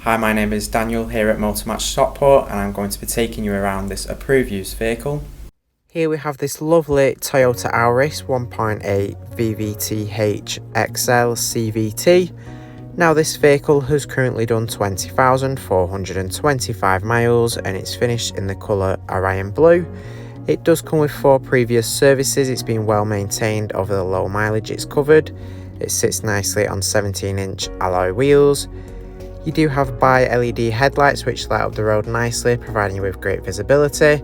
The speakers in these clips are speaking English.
Hi, my name is Daniel here at Motor Match Stockport, and I'm going to be taking you around this approved used vehicle. Here we have this lovely Toyota Auris 1.8 VVT-h Excel CVT. Now this vehicle has currently done 20,425 miles and it's finished in the colour Orion Blue. It does come with 4 previous services. It's been well maintained over the low mileage it's covered. It sits nicely on 17-inch alloy wheels. You do have bi-LED headlights which light up the road nicely, providing you with great visibility.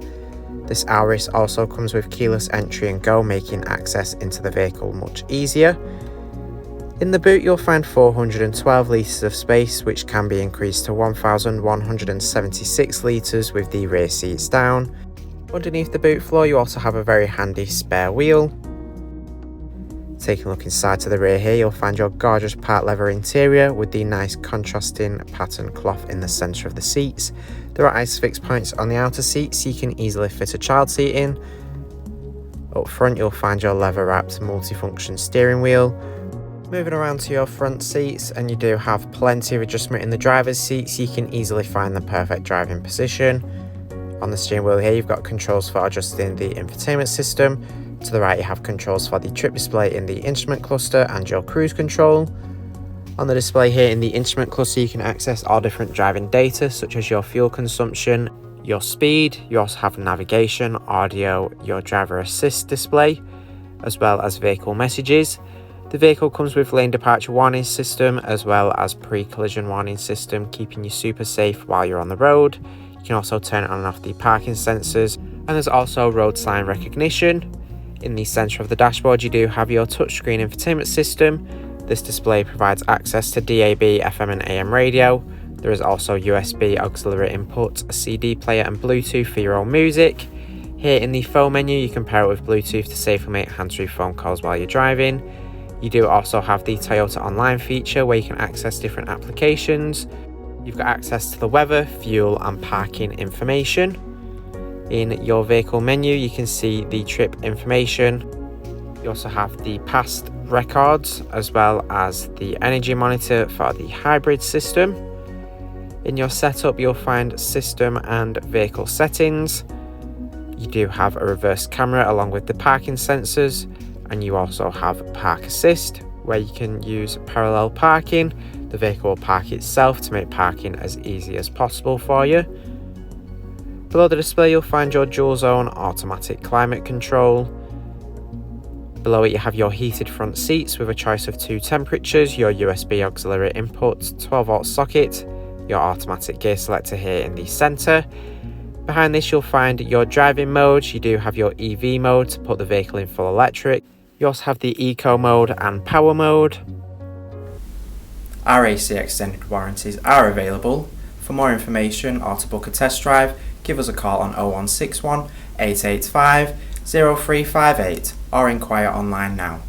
This Auris also comes with keyless entry and go, making access into the vehicle much easier. In the boot you'll find 412 litres of space, which can be increased to 1,176 litres with the rear seats down. Underneath the boot floor you also have a very handy spare wheel. Taking a look inside to the rear here, you'll find your gorgeous part leather interior with the nice contrasting pattern cloth in the centre of the seats. There are ISOFIX points on the outer seats so you can easily fit a child seat in. Up front you'll find your leather wrapped multifunction steering wheel. Moving around to your front seats, and you do have plenty of adjustment in the driver's seat so you can easily find the perfect driving position. On the steering wheel here you've got controls for adjusting the infotainment system. To the right you have controls for the trip display in the instrument cluster and your cruise control. On the display here in the instrument cluster you can access all different driving data such as your fuel consumption, your speed. You also have navigation, audio, your driver assist display, as well as vehicle messages. The vehicle comes with lane departure warning system as well as pre-collision warning system, keeping you super safe while you're on the road. You can also turn on and off the parking sensors, and there's also road sign recognition. In the centre of the dashboard you do have your touchscreen infotainment system. This display provides access to DAB, FM and AM radio. There is also USB auxiliary input, a CD player and Bluetooth for your own music. Here in the phone menu you can pair it with Bluetooth to safely make hands-free phone calls while you're driving. You do also have the Toyota Online feature where you can access different applications. You've got access to the weather, fuel and parking information. In your vehicle menu you can see the trip information. You also have the past records as well as the energy monitor for the hybrid system. In your setup you'll find system and vehicle settings. You do have a reverse camera along with the parking sensors, and you also have park assist where you can use parallel parking. The vehicle will park itself to make parking as easy as possible for you. Below the display you'll find your dual zone automatic climate control. Below it you have your heated front seats with a choice of 2 temperatures, your USB auxiliary input, 12-volt socket, your automatic gear selector here in the centre. Behind this you'll find your driving modes. You do have your EV mode to put the vehicle in full electric. You also have the eco mode and power mode. Our AC extended warranties are available. For more information or to book a test drive, give us a call on 0161 885 0358 or inquire online now.